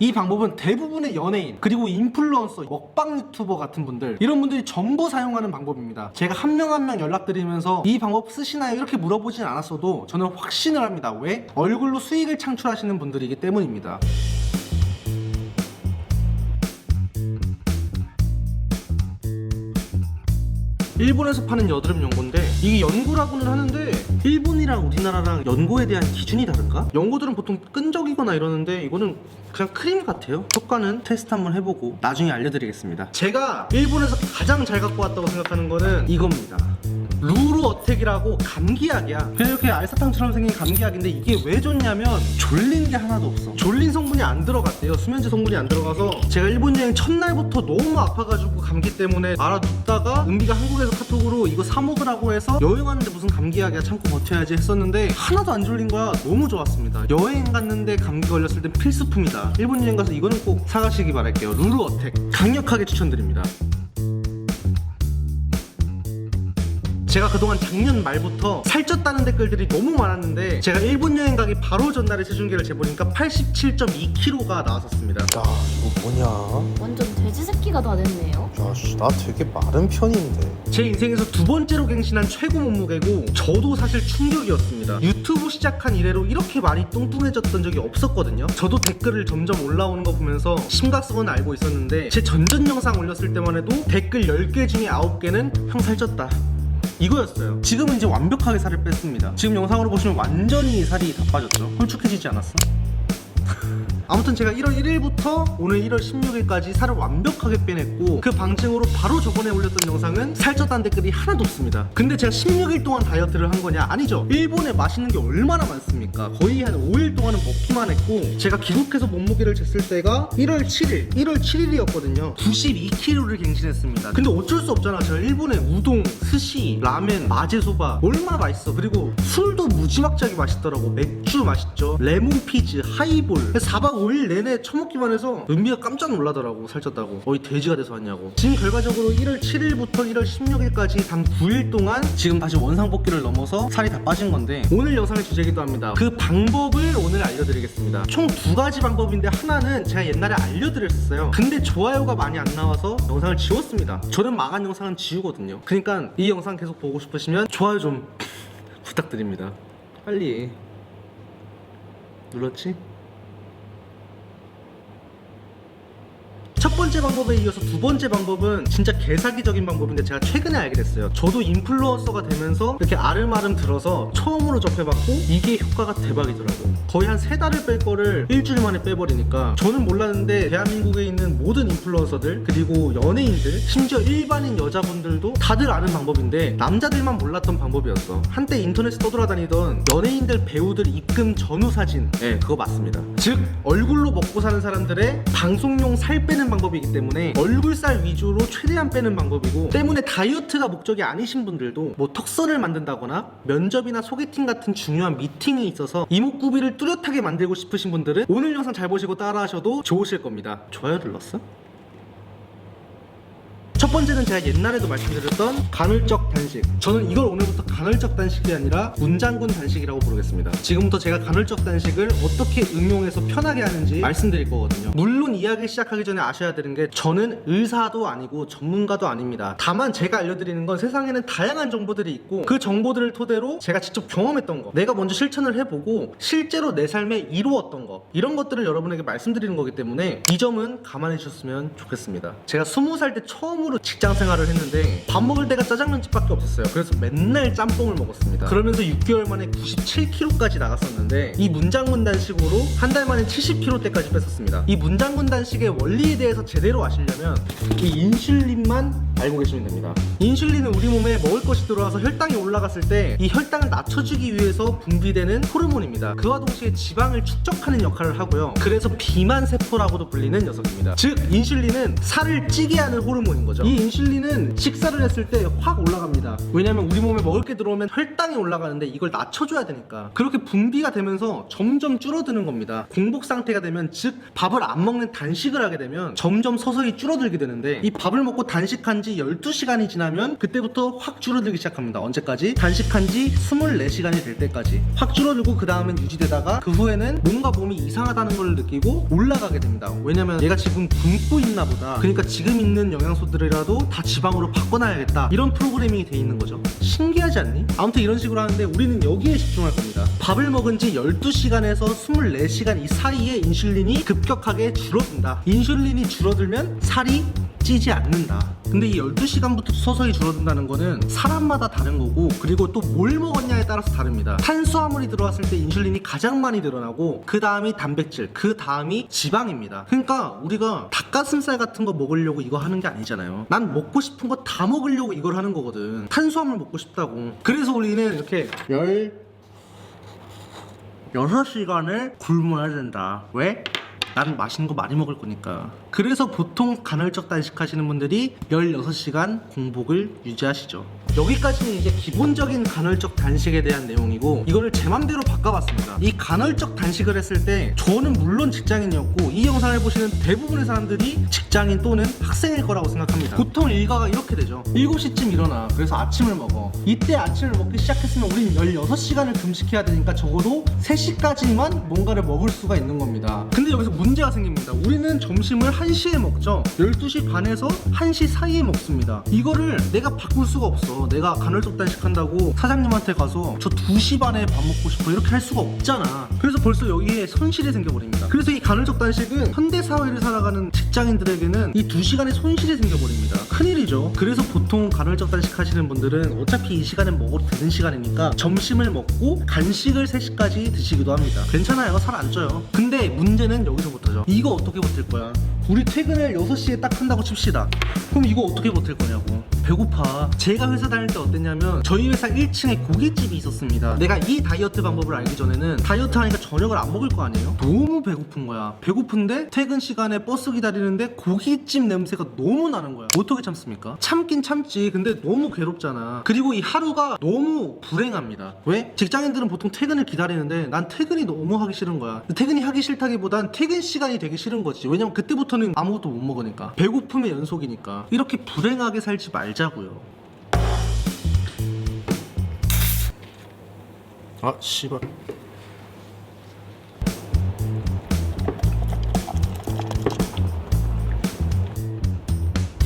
이 방법은 대부분의 연예인 그리고 인플루언서, 먹방 유튜버 같은 분들, 이런 분들이 전부 사용하는 방법입니다. 제가 한 명 한 명 연락드리면서 이 방법 쓰시나요? 이렇게 물어보진 않았어도 저는 확신을 합니다. 왜? 얼굴로 수익을 창출하시는 분들이기 때문입니다. 일본에서 파는 여드름 연고인데, 이게 연고라고는 하는데 일본이랑 우리나라랑 연고에 대한 기준이 다른가? 연고들은 보통 끈적이거나 이러는데 이거는 그냥 크림 같아요. 효과는 테스트 한번 해보고 나중에 알려드리겠습니다. 제가 일본에서 가장 잘 갖고 왔다고 생각하는 거는 이겁니다. 루루 어택이라고 감기약이야. 그냥 이렇게 알사탕처럼 생긴 감기약인데 이게 왜 좋냐면 졸린 게 하나도 없어. 졸린 성분이 안 들어갔대요. 수면제 성분이 안 들어가서 제가 일본 여행 첫날부터 너무 아파가지고 감기 때문에 알아듣다가 은비가 한국에서 카톡으로 이거 사 먹으라고 해서 여행 왔는데 무슨 감기약이야, 참고 버텨야지 했었는데 하나도 안 졸린 거야. 너무 좋았습니다. 여행 갔는데 감기 걸렸을 땐 필수품이다. 일본 여행 가서 이거는 꼭 사가시기 바랄게요. 루루 어택 강력하게 추천드립니다. 제가 그동안 작년 말부터 살쪘다는 댓글들이 너무 많았는데 제가 일본 여행 가기 바로 전날에 체중계를 재보니까 87.2kg가 나왔었습니다. 야, 이거 뭐냐? 완전 돼지 새끼가 다 됐네요. 야, 씨, 나 되게 마른 편인데. 제 인생에서 두 번째로 갱신한 최고 몸무게고 저도 사실 충격이었습니다. 유튜브 시작한 이래로 이렇게 많이 뚱뚱해졌던 적이 없었거든요. 저도 댓글을 점점 올라오는 거 보면서 심각성은 알고 있었는데 제 전전 영상 올렸을 때만 해도 댓글 10개 중에 9개는 형 살쪘다 이거였어요. 지금은 이제 완벽하게 살을 뺐습니다. 지금 영상으로 보시면 완전히 살이 다 빠졌죠. 홀쭉해지지 않았어? 아무튼 제가 1월 1일부터 오늘 1월 16일까지 살을 완벽하게 빼냈고 그 방증으로 바로 저번에 올렸던 영상은 살쪘다는 댓글이 하나도 없습니다. 근데 제가 16일 동안 다이어트를 한 거냐? 아니죠. 일본에 맛있는 게 얼마나 많습니까? 거의 한 5일 동안은 먹기만 했고 제가 귀국해서 몸무게를 쟀을 때가 1월 7일이었거든요 92kg를 갱신했습니다. 근데 어쩔 수 없잖아. 제가 일본에 우동, 스시, 라멘, 마제소바 얼마나 맛있어. 그리고 술도 무지막지하게 맛있더라고. 맥주 맛있죠. 레몬피즈, 하이볼. 4박 5일 내내 처먹기만 해서 은비가 깜짝 놀라더라고. 살쪘다고. 거의 돼지가 돼서 왔냐고. 지금 결과적으로 1월 7일부터 1월 16일까지 단 9일 동안 지금 다시 원상복귀를 넘어서 살이 다 빠진 건데 오늘 영상의 주제이기도 합니다. 그 방법을 오늘 알려드리겠습니다. 총 2가지 방법인데 하나는 제가 옛날에 알려드렸었어요. 근데 좋아요가 많이 안 나와서 영상을 지웠습니다. 저는 망한 영상은 지우거든요. 그러니까 이 영상 계속 보고 싶으시면 좋아요 좀 부탁드립니다. 빨리 눌렀지? 첫 번째 방법에 이어서 두 번째 방법은 진짜 개사기적인 방법인데 제가 최근에 알게 됐어요. 저도 인플루언서가 되면서 이렇게 아름아름 들어서 처음으로 접해봤고 이게 효과가 대박이더라고요. 거의 한 3달을 뺄 거를 일주일 만에 빼버리니까 저는 몰랐는데 대한민국에 있는 모든 인플루언서들 그리고 연예인들 심지어 일반인 여자분들도 다들 아는 방법인데 남자들만 몰랐던 방법이었어. 한때 인터넷에 떠돌아다니던 연예인들 배우들 입금 전후 사진, 그거 맞습니다. 즉 얼굴로 먹고 사는 사람들의 방송용 살 빼는 방법이기 때문에 얼굴살 위주로 최대한 빼는 방법이고 때문에 다이어트가 목적이 아니신 분들도 뭐 턱선을 만든다거나 면접이나 소개팅 같은 중요한 미팅이 있어서 이목구비를 뚜렷하게 만들고 싶으신 분들은 오늘 영상 잘 보시고 따라하셔도 좋으실 겁니다. 좋아요 눌렀어? 첫 번째는 제가 옛날에도 말씀드렸던 간헐적 단식. 저는 이걸 오늘부터 간헐적 단식이 아니라 문장군 단식이라고 부르겠습니다. 지금부터 제가 간헐적 단식을 어떻게 응용해서 편하게 하는지 말씀드릴 거거든요. 물론 이야기 시작하기 전에 아셔야 되는 게 저는 의사도 아니고 전문가도 아닙니다. 다만 제가 알려드리는 건 세상에는 다양한 정보들이 있고 그 정보들을 토대로 제가 직접 경험했던 거, 내가 먼저 실천을 해보고 실제로 내 삶에 이루었던 거, 이런 것들을 여러분에게 말씀드리는 거기 때문에 이 점은 감안해 주셨으면 좋겠습니다. 제가 20살 때 처음으로 직장 생활을 했는데 밥 먹을 때가 짜장면집밖에 없었어요. 그래서 맨날 짬뽕을 먹었습니다. 그러면서 6개월 만에 97kg까지 나갔었는데 이 문장군 단식으로 한 달 만에 70kg대까지 뺐었습니다. 이 문장군 단식의 원리에 대해서 제대로 아시려면 이 인슐린만 알고 계시면 됩니다. 인슐린은 우리 몸에 먹을 것이 들어와서 혈당이 올라갔을 때 이 혈당을 낮춰주기 위해서 분비되는 호르몬입니다. 그와 동시에 지방을 축적하는 역할을 하고요. 그래서 비만 세포라고도 불리는 녀석입니다. 즉 인슐린은 살을 찌게 하는 호르몬인 거죠. 이 인슐린은 식사를 했을 때 확 올라갑니다. 왜냐면 우리 몸에 먹을 게 들어오면 혈당이 올라가는데 이걸 낮춰줘야 되니까. 그렇게 분비가 되면서 점점 줄어드는 겁니다. 공복 상태가 되면, 즉 밥을 안 먹는 단식을 하게 되면 점점 서서히 줄어들게 되는데 이 밥을 먹고 단식한 지 지 12시간이 지나면 그때부터 확 줄어들기 시작합니다. 언제까지? 단식한 지 24시간이 될 때까지 확 줄어들고 그 다음엔 유지되다가 그 후에는 뭔가 몸이 이상하다는 걸 느끼고 올라가게 됩니다. 왜냐면 얘가 지금 굶고 있나 보다. 그러니까 지금 있는 영양소들이라도 다 지방으로 바꿔놔야겠다. 이런 프로그래밍이 돼 있는 거죠. 신기하지 않니? 아무튼 이런 식으로 하는데 우리는 여기에 집중할 겁니다. 밥을 먹은 지 12시간에서 24시간 이 사이에 인슐린이 급격하게 줄어든다. 인슐린이 줄어들면 살이 찌지 않는다. 근데 이 12시간부터 서서히 줄어든다는 거는 사람마다 다른 거고, 그리고 또 뭘 먹었냐에 따라서 다릅니다. 탄수화물이 들어왔을 때 인슐린이 가장 많이 늘어나고 그 다음이 단백질, 그 다음이 지방입니다. 그러니까 우리가 닭가슴살 같은 거 먹으려고 이거 하는 게 아니잖아요. 난 먹고 싶은 거 다 먹으려고 이걸 하는 거거든. 탄수화물 먹고 싶다고. 그래서 우리는 이렇게 16시간을 굶어야 된다. 왜? 난 맛있는 거 많이 먹을 거니까. 그래서 보통 간헐적 단식하시는 분들이 16시간 공복을 유지하시죠. 여기까지는 이제 기본적인 간헐적 단식에 대한 내용이고, 이거를 제 맘대로 바꿔봤습니다. 이 간헐적 단식을 했을 때 저는 물론 직장인이었고 이 영상을 보시는 대부분의 사람들이 직장인 또는 학생일 거라고 생각합니다. 보통 일과가 이렇게 되죠. 7시쯤 일어나. 그래서 아침을 먹어. 이때 아침을 먹기 시작했으면 우린 16시간을 금식해야 되니까 적어도 3시까지만 뭔가를 먹을 수가 있는 겁니다. 근데 여기서 문제가 생깁니다. 우리는 점심을 1시에 먹죠. 12시 반에서 1시 사이에 먹습니다. 이거를 내가 바꿀 수가 없어. 내가 간헐적 단식한다고 사장님한테 가서 저 2시 반에 밥 먹고 싶어 이렇게 할 수가 없잖아. 그래서 벌써 여기에 손실이 생겨버립니다. 그래서 이 간헐적 단식은 현대사회를 살아가는 직장인들에게는 이 2시간의 손실이 생겨버립니다. 큰일이죠. 그래서 보통 간헐적 단식 하시는 분들은 어차피 이 시간에 먹어도 되는 시간이니까 점심을 먹고 간식을 3시까지 드시기도 합니다. 괜찮아요. 살 안 쪄요. 근데 문제는 여기서부터죠. 이거 어떻게 버틸 거야? 우리 퇴근을 6시에 딱 한다고 칩시다. 그럼 이거 어떻게 버틸 거냐고. 배고파. 제가 회사 다닐 때 어땠냐면 저희 회사 1층에 고깃집이 있었습니다. 내가 이 다이어트 방법을 알기 전에는 다이어트 하니까 저녁을 안 먹을 거 아니에요? 너무 배고픈 거야. 배고픈데 퇴근 시간에 버스 기다리는데 고깃집 냄새가 너무 나는 거야. 어떻게 참습니까? 참긴 참지. 근데 너무 괴롭잖아. 그리고 이 하루가 너무 불행합니다. 왜? 직장인들은 보통 퇴근을 기다리는데 난 퇴근이 너무 하기 싫은 거야. 퇴근이 하기 싫다기보단 퇴근 시간이 되기 싫은 거지. 왜냐면 그때부터는 아무것도 못 먹으니까. 배고픔의 연속이니까. 이렇게 불행하게 살지 말자고요. 아 씨발.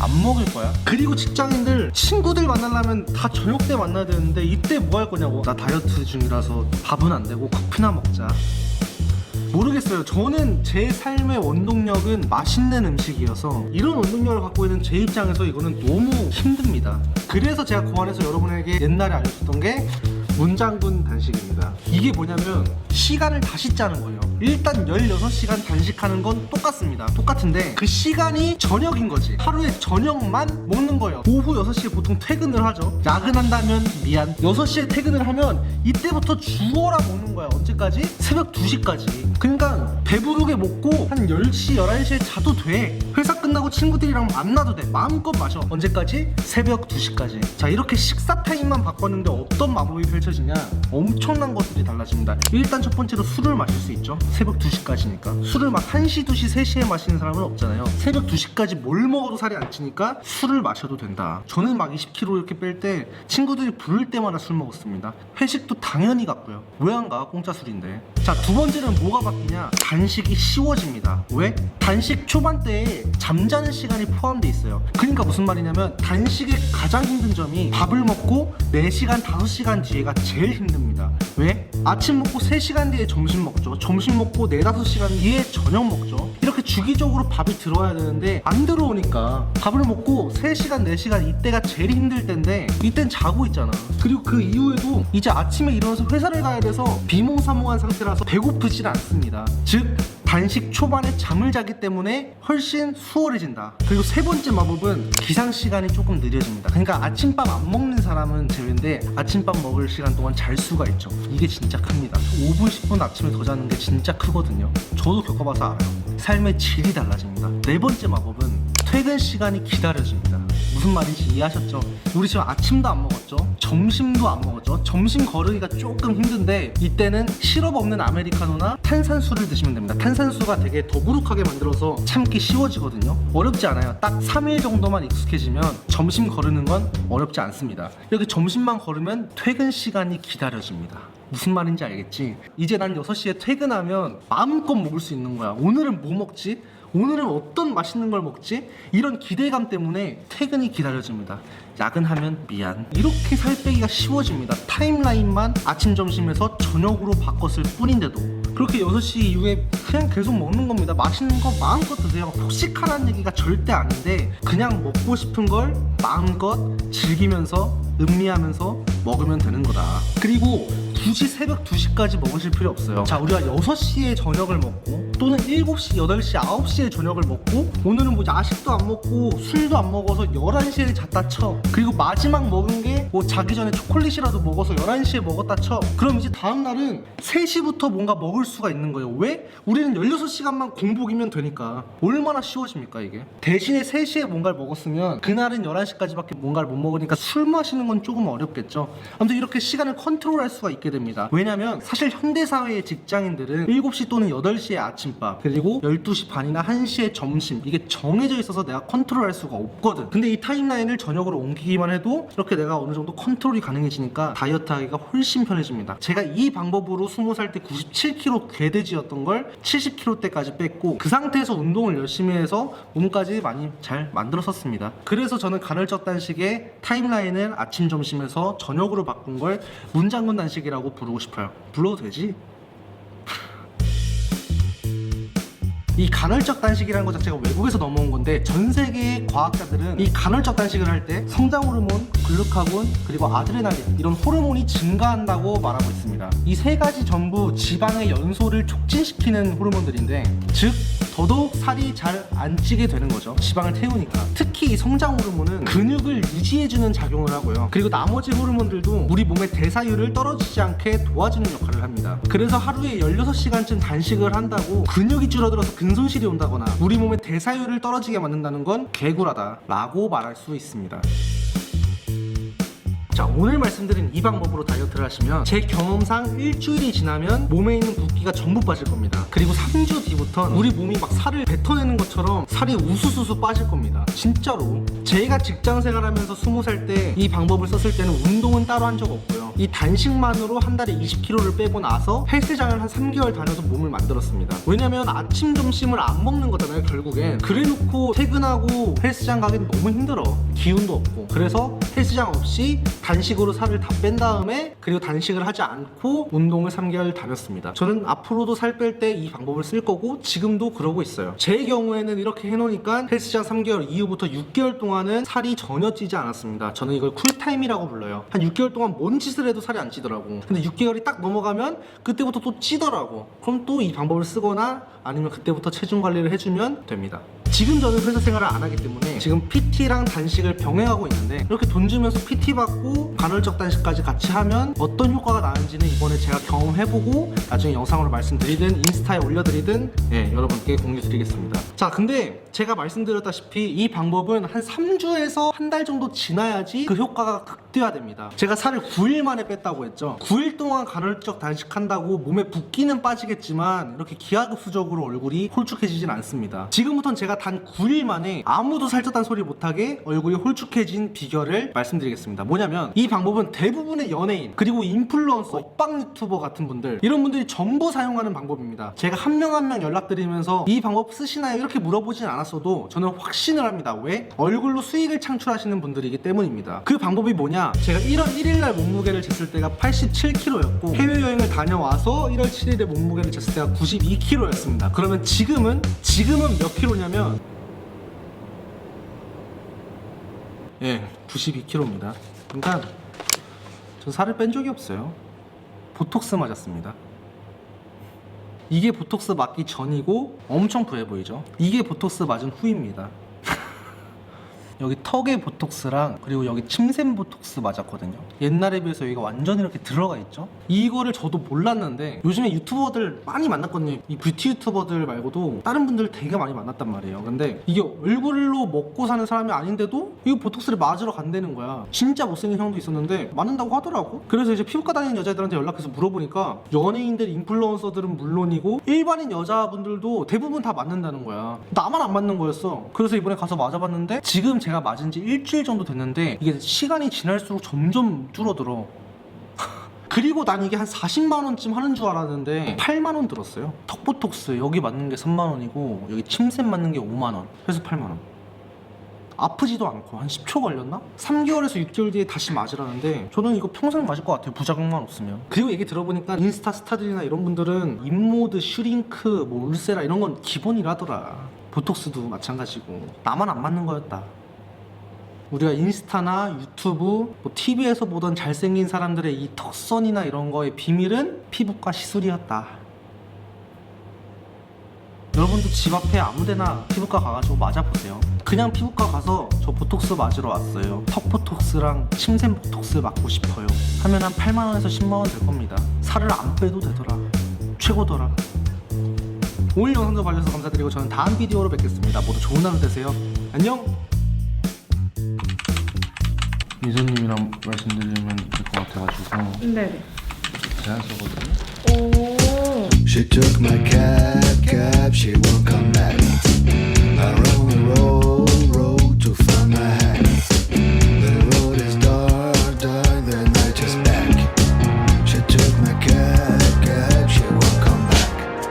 안 먹을 거야. 그리고 직장인들 친구들 만나려면 다 저녁 때 만나야 되는데 이때 뭐 할 거냐고. 나 다이어트 중이라서 밥은 안 되고 커피나 먹자. 모르겠어요. 저는 제 삶의 원동력은 맛있는 음식이어서 이런 원동력을 갖고 있는 제 입장에서 이거는 너무 힘듭니다. 그래서 제가 고안해서 여러분에게 옛날에 알려줬던 게 문장군 단식입니다. 이게 뭐냐면 시간을 다시 짜는 거예요. 일단 16시간 단식하는 건 똑같습니다. 똑같은데 그 시간이 저녁인 거지. 하루에 저녁만 먹는 거예요. 오후 6시에 보통 퇴근을 하죠. 야근한다면 미안. 6시에 퇴근을 하면 이때부터 죽어라 먹는 거야. 언제까지? 새벽 2시까지. 그러니까 배부르게 먹고 한 10시, 11시에 자도 돼. 회사 끝나고 친구들이랑 만나도 돼. 마음껏 마셔. 언제까지? 새벽 2시까지. 자, 이렇게 식사 타임만 바꿨는데 어떤 마법이 펼쳐지냐? 엄청난 것들이 달라집니다. 일단 첫 번째로 술을 마실 수 있죠. 새벽 2시까지니까. 술을 막 1시, 2시, 3시에 마시는 사람은 없잖아요. 새벽 2시까지 뭘 먹어도 살이 안 찌니까 술을 마셔도 된다. 저는 막 20kg 이렇게 뺄 때 친구들이 부를 때마다 술 먹었습니다. 회식도 당연히 갔고요. 왜 안 가? 공짜 술인데. 자, 두 번째는 뭐가 바뀌냐? 단식이 쉬워집니다. 왜? 단식 초반대에 잠자는 시간이 포함되어 있어요. 그러니까 무슨 말이냐면 단식의 가장 힘든 점이 밥을 먹고 4시간, 5시간 뒤에가 제일 힘듭니다. 왜? 아침 먹고 3시간 뒤에 점심 먹죠. 점심 먹고 4, 5시간 뒤에 저녁 먹죠. 이렇게 주기적으로 밥이 들어와야 되는데 안 들어오니까 밥을 먹고 3시간, 4시간 이때가 제일 힘들 때인데 이땐 자고 있잖아. 그리고 그 이후에도 이제 아침에 일어나서 회사를 가야 돼서 비몽사몽한 상태라서 배고프질 않습니다. 즉 단식 초반에 잠을 자기 때문에 훨씬 수월해진다. 그리고 세 번째 마법은 기상시간이 조금 느려집니다. 그러니까 아침밥 안 먹는 사람은 제외인데 아침밥 먹을 시간 동안 잘 수가 있죠. 이게 진짜 큽니다. 5분 10분 아침에 더 자는 게 진짜 크거든요. 저도 겪어봐서 알아요. 삶의 질이 달라집니다. 네 번째 마법은 퇴근 시간이 기다려집니다. 무슨 말인지 이해하셨죠? 우리 지금 아침도 안 먹었죠? 점심도 안 먹었죠. 점심 거르기가 조금 힘든데 이때는 시럽 없는 아메리카노나 탄산수를 드시면 됩니다. 탄산수가 되게 더부룩하게 만들어서 참기 쉬워지거든요. 어렵지 않아요. 딱 3일 정도만 익숙해지면 점심 거르는 건 어렵지 않습니다. 이렇게 점심만 거르면 퇴근 시간이 기다려집니다. 무슨 말인지 알겠지? 이제 난 6시에 퇴근하면 마음껏 먹을 수 있는 거야. 오늘은 뭐 먹지? 오늘은 어떤 맛있는 걸 먹지? 이런 기대감 때문에 퇴근이 기다려집니다. 야근하면 미안. 이렇게 살 빼기가 쉬워집니다. 타임라인만 아침, 점심에서 저녁으로 바꿨을 뿐인데도 그렇게 6시 이후에 그냥 계속 먹는 겁니다. 맛있는 거 마음껏 드세요. 폭식하라는 얘기가 절대 아닌데 그냥 먹고 싶은 걸 마음껏 즐기면서 음미하면서 먹으면 되는 거다. 그리고 굳이 새벽 2시까지 먹으실 필요 없어요. 자, 우리가 6시에 저녁을 먹고 또는 7시, 8시, 9시에 저녁을 먹고 오늘은 뭐 야식도 안 먹고 술도 안 먹어서 11시에 잤다 쳐. 그리고 마지막 먹은 게 뭐 자기 전에 초콜릿이라도 먹어서 11시에 먹었다 쳐. 그럼 이제 다음날은 3시부터 뭔가 먹을 수가 있는 거예요. 왜? 우리는 16시간만 공복이면 되니까. 얼마나 쉬워집니까 이게? 대신에 3시에 뭔가를 먹었으면 그날은 11시까지밖에 뭔가를 못 먹으니까 술 마시는 건 조금 어렵겠죠. 아무튼 이렇게 시간을 컨트롤할 수가 있게 됩니다. 왜냐면 사실 현대사회의 직장인들은 7시 또는 8시에 아침밥 그리고 12시 반이나 1시에 점심 이게 정해져 있어서 내가 컨트롤할 수가 없거든. 근데 이 타임라인을 저녁으로 옮기기만 해도 이렇게 내가 어느 정도 컨트롤이 가능해지니까 다이어트 하기가 훨씬 편해집니다. 제가 이 방법으로 20살 때 97kg 괴돼지였던 걸 70kg 때까지 뺐고 그 상태에서 운동을 열심히 해서 몸까지 많이 잘 만들었었습니다. 그래서 저는 간헐적 단식의 타임라인을 아침, 점심에서 저녁으로 바꾼 걸 문장군 단식이라고 부르고 싶어요. 불러도 되지? 이 간헐적 단식이라는 것 자체가 외국에서 넘어온 건데 전 세계의 과학자들은 이 간헐적 단식을 할 때 성장 호르몬, 글루카곤, 그리고 아드레날린 이런 호르몬이 증가한다고 말하고 있습니다. 이 세 가지 전부 지방의 연소를 촉진시키는 호르몬들인데 즉 더더욱 살이 잘 안 찌게 되는 거죠. 지방을 태우니까. 특히 이 성장 호르몬은 근육을 유지해주는 작용을 하고요. 그리고 나머지 호르몬들도 우리 몸의 대사율을 떨어지지 않게 도와주는 역할을 합니다. 그래서 하루에 16시간쯤 단식을 한다고 근육이 줄어들어서 근손실이 온다거나 우리 몸의 대사율을 떨어지게 만든다는 건 개구라다 라고 말할 수 있습니다. 자, 오늘 말씀드린 이 방법으로 다이어트를 하시면 제 경험상 일주일이 지나면 몸에 있는 붓기가 전부 빠질 겁니다. 그리고 3주 뒤부터는 우리 몸이 막 살을 뱉어내는 것처럼 살이 우수수수 빠질 겁니다. 진짜로. 제가 직장 생활하면서 20살 때 이 방법을 썼을 때는 운동은 따로 한 적 없고요. 이 단식만으로 한 달에 20kg를 빼고 나서 헬스장을 한 3개월 다녀서 몸을 만들었습니다. 왜냐면 아침, 점심을 안 먹는 거잖아요, 결국엔. 그래놓고 퇴근하고 헬스장 가기는 너무 힘들어. 기운도 없고. 그래서 헬스장 없이 단식으로 살을 다 뺀 다음에 그리고 단식을 하지 않고 운동을 3개월 다녔습니다. 저는 앞으로도 살 뺄 때 이 방법을 쓸 거고 지금도 그러고 있어요. 제 경우에는 이렇게 해놓으니까 헬스장 3개월 이후부터 6개월 동안은 살이 전혀 찌지 않았습니다. 저는 이걸 쿨타임이라고 불러요. 한 6개월 동안 뭔 짓을 해도 살이 안 찌더라고. 근데 6개월이 딱 넘어가면 그때부터 또 찌더라고. 그럼 또 이 방법을 쓰거나 아니면 그때부터 체중 관리를 해주면 됩니다. 지금 저는 회사 생활을 안 하기 때문에 지금 PT랑 단식을 병행하고 있는데 이렇게 돈 주면서 PT 받고 간헐적 단식까지 같이 하면 어떤 효과가 나는지는 이번에 제가 경험해보고 나중에 영상으로 말씀드리든 인스타에 올려드리든 여러분께 공유드리겠습니다. 자, 근데 제가 말씀드렸다시피 이 방법은 한 3주에서 한 달 정도 지나야지 그 효과가 극대화됩니다. 제가 살을 9일 만에 뺐다고 했죠. 9일 동안 간헐적 단식한다고 몸에 붓기는 빠지겠지만 이렇게 기하급수적으로 얼굴이 홀쭉해지진 않습니다. 지금부터는 제가 단 9일 만에 아무도 살쪘다는 소리 못하게 얼굴이 홀쭉해진 비결을 말씀드리겠습니다. 뭐냐면 이 방법은 대부분의 연예인 그리고 인플루언서, 먹방 유튜버 같은 분들 이런 분들이 전부 사용하는 방법입니다. 제가 한 명 한 명 연락드리면서 이 방법 쓰시나요? 이렇게 물어보진 않았어도 저는 확신을 합니다. 왜? 얼굴로 수익을 창출하시는 분들이기 때문입니다. 그 방법이 뭐냐? 제가 1월 1일날 몸무게를 쟀을 때가 87kg였고 해외여행을 다녀와서 1월 7일에 몸무게를 쟀을 때가 92kg였습니다. 그러면 지금은 몇 킬로냐면 92kg입니다. 그러니까 전 살을 뺀 적이 없어요. 보톡스 맞았습니다. 이게 보톡스 맞기 전이고 엄청 부해 보이죠? 이게 보톡스 맞은 후입니다. 여기 턱에 보톡스랑 그리고 여기 침샘 보톡스 맞았거든요. 옛날에 비해서 여기가 완전히 이렇게 들어가 있죠. 이거를 저도 몰랐는데 요즘에 유튜버들 많이 만났거든요. 이 뷰티 유튜버들 말고도 다른 분들 되게 많이 만났단 말이에요. 근데 이게 얼굴로 먹고 사는 사람이 아닌데도 이거 보톡스를 맞으러 간다는 거야. 진짜 못생긴 형도 있었는데 맞는다고 하더라고. 그래서 이제 피부과 다니는 여자애들한테 연락해서 물어보니까 연예인들, 인플루언서들은 물론이고 일반인 여자분들도 대부분 다 맞는다는 거야. 나만 안 맞는 거였어. 그래서 이번에 가서 맞아봤는데 지금 제가 맞은 지 일주일 정도 됐는데 이게 시간이 지날수록 점점 줄어들어. 그리고 난 이게 한 40만 원쯤 하는 줄 알았는데 8만 원 들었어요. 턱보톡스 여기 맞는 게 3만 원이고 여기 침샘 맞는 게 5만 원. 그래서 8만 원. 아프지도 않고 한 10초 걸렸나? 3개월에서 6개월 뒤에 다시 맞으라는데 저는 이거 평생 맞을 것 같아요. 부작용만 없으면. 그리고 얘기 들어보니까 인스타 스타들이나 이런 분들은 입모드, 슈링크, 뭐 울세라 이런 건 기본이라더라. 보톡스도 마찬가지고 나만 안 맞는 거였다. 우리가 인스타나 유튜브, 뭐 TV에서 보던 잘생긴 사람들의 이 턱선이나 이런 거의 비밀은 피부과 시술이었다. 여러분도 집 앞에 아무데나 피부과 가가지고 맞아보세요. 그냥 피부과 가서 저 보톡스 맞으러 왔어요. 턱 보톡스랑 침샘 보톡스 맞고 싶어요 하면 한 8만 원에서 10만 원 될 겁니다. 살을 안 빼도 되더라. 최고더라. 오늘 영상도 봐주셔서 감사드리고 저는 다음 비디오로 뵙겠습니다. 모두 좋은 하루 되세요. 안녕. 미소님이랑 말씀드리면 될 것 같아가지고 네네. 제안서거든요. 오. She took my cab, she won't come back.